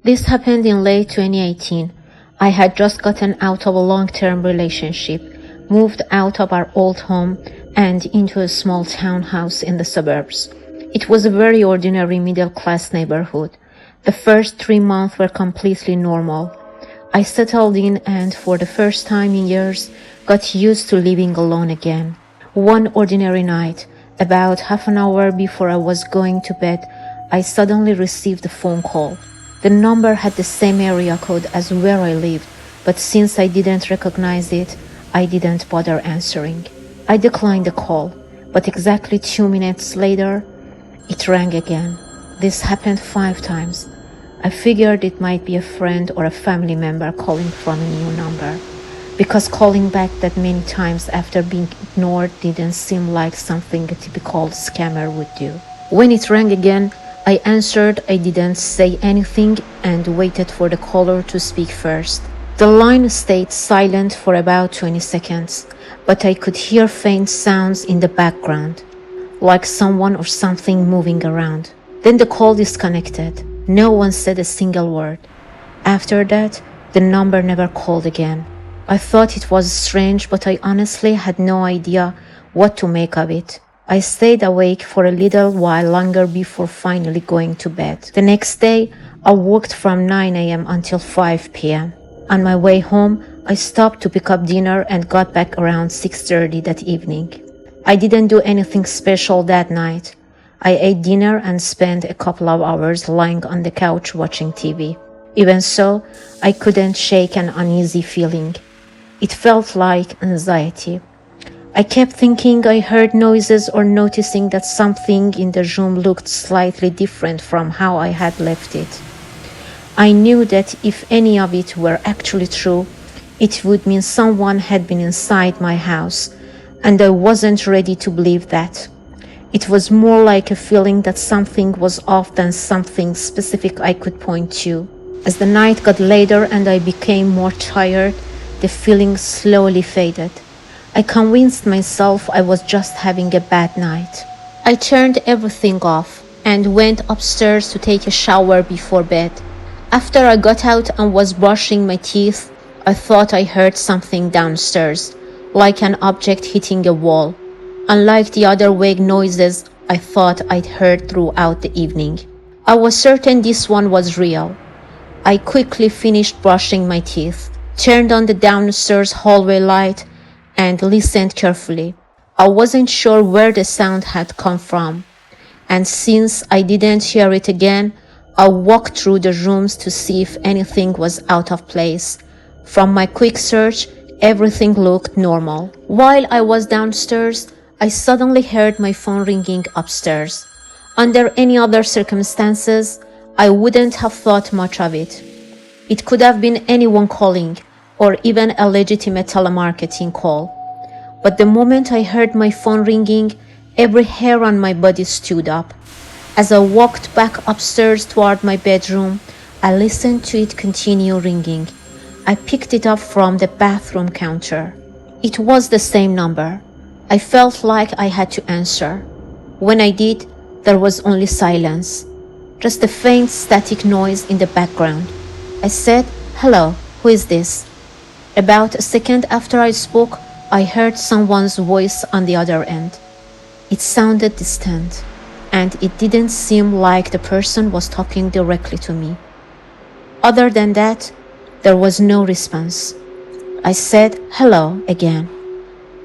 This happened in late 2018. I had just gotten out of a long-term relationship, moved out of our old home and into a small townhouse in the suburbs. It was a very ordinary middle-class neighborhood. The first 3 months were completely normal. I settled in and for the first time in years got used to living alone again. One ordinary night, about half an hour before I was going to bed, I suddenly received a phone call. The number had the same area code as where I lived, but since I didn't recognize it, I didn't bother answering. I declined the call, but exactly 2 minutes later, it rang again. This happened 5 times. I figured it might be a friend or a family member calling from a new number, because calling back that many times after being ignored didn't seem like something a typical scammer would do. When it rang again, I answered. I didn't say anything and waited for the caller to speak first. The line stayed silent for about 20 seconds, but I could hear faint sounds in the background, like someone or something moving around. Then the call disconnected. No one said a single word. After that, the number never called again. I thought it was strange, but I honestly had no idea what to make of it. I stayed awake for a little while longer before finally going to bed. The next day, I worked from 9 a.m. until 5 p.m. On my way home, I stopped to pick up dinner and got back around 6:30 that evening. I didn't do anything special that night. I ate dinner and spent a couple of hours lying on the couch watching TV. Even so, I couldn't shake an uneasy feeling. It felt like anxiety. I kept thinking I heard noises or noticing that something in the room looked slightly different from how I had left it. I knew that if any of it were actually true, it would mean someone had been inside my house, and I wasn't ready to believe that. It was more like a feeling that something was off than something specific I could point to. As the night got later and I became more tired, the feeling slowly faded. I convinced myself I was just having a bad night. I turned everything off and went upstairs to take a shower before bed. After I got out and was brushing my teeth, I thought I heard something downstairs, like an object hitting a wall. Unlike the other vague noises I thought I'd heard throughout the evening, I was certain this one was real. I quickly finished brushing my teeth, turned on the downstairs hallway light, and listened carefully. I wasn't sure where the sound had come from, and since I didn't hear it again, I walked through the rooms to see if anything was out of place. From my quick search, everything looked normal. While I was downstairs, I suddenly heard my phone ringing upstairs. Under any other circumstances, I wouldn't have thought much of it. It could have been anyone calling, or even a legitimate telemarketing call. But the moment I heard my phone ringing, every hair on my body stood up. As I walked back upstairs toward my bedroom, I listened to it continue ringing. I picked it up from the bathroom counter. It was the same number. I felt like I had to answer. When I did, there was only silence, just a faint static noise in the background. I said, "Hello, who is this?" About a second after I spoke, I heard someone's voice on the other end. It sounded distant, and it didn't seem like the person was talking directly to me. Other than that, there was no response. I said, "Hello," again.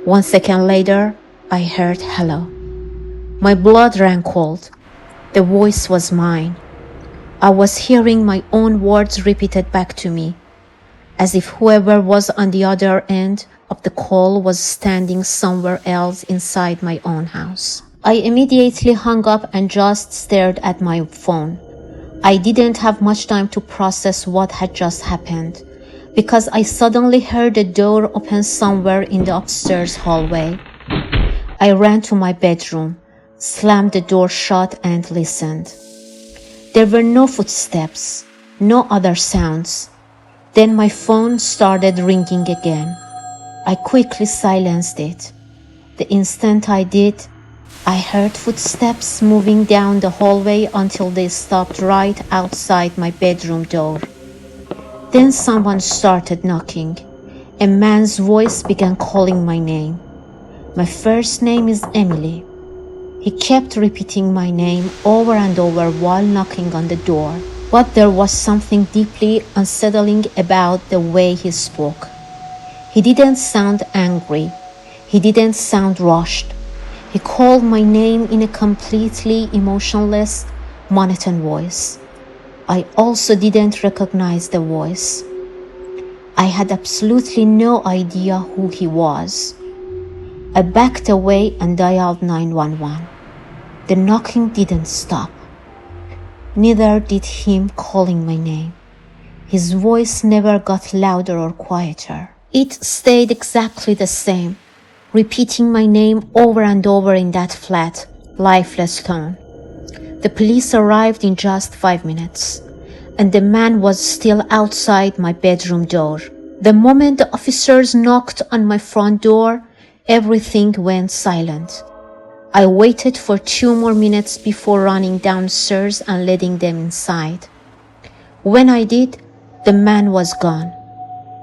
1 second later, I heard "hello." My blood ran cold. The voice was mine. I was hearing my own words repeated back to me, as if whoever was on the other end of the call was standing somewhere else inside my own house. I immediately hung up and just stared at my phone. I didn't have much time to process what had just happened, because I suddenly heard a door open somewhere in the upstairs hallway. I ran to my bedroom, slammed the door shut, and listened. There were no footsteps, no other sounds. Then my phone started ringing again. I quickly silenced it. The instant I did, I heard footsteps moving down the hallway until they stopped right outside my bedroom door. Then someone started knocking. A man's voice began calling my name. My first name is Emily. He kept repeating my name over and over while knocking on the door, but there was something deeply unsettling about the way he spoke. He didn't sound angry. He didn't sound rushed. He called my name in a completely emotionless, monotone voice. I also didn't recognize the voice. I had absolutely no idea who he was. I backed away and dialed 911. The knocking didn't stop. Neither did him calling my name. His voice never got louder or quieter. It stayed exactly the same, repeating my name over and over in that flat, lifeless tone. The police arrived in just 5 minutes, and the man was still outside my bedroom door. The moment the officers knocked on my front door, everything went silent. I waited for 2 more minutes before running downstairs and letting them inside. When I did, the man was gone.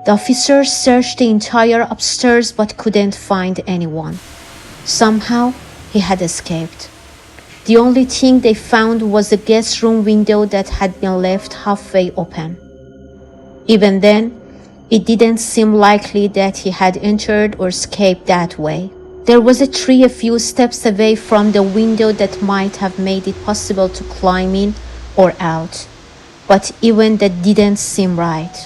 The officers searched the entire upstairs but couldn't find anyone. Somehow, he had escaped. The only thing they found was a guest room window that had been left halfway open. Even then, it didn't seem likely that he had entered or escaped that way. There was a tree a few steps away from the window that might have made it possible to climb in or out, but even that didn't seem right.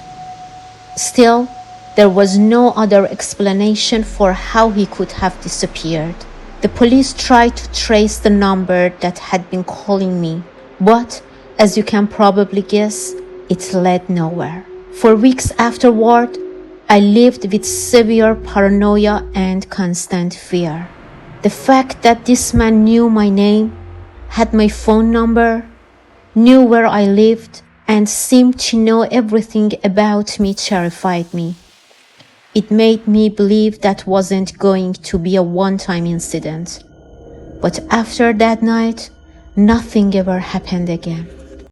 Still, there was no other explanation for how he could have disappeared. The police tried to trace the number that had been calling me, but, as you can probably guess, it led nowhere. For weeks afterward, I lived with severe paranoia and constant fear. The fact that this man knew my name, had my phone number, knew where I lived, and seemed to know everything about me terrified me. It made me believe that wasn't going to be a one-time incident. But after that night, nothing ever happened again.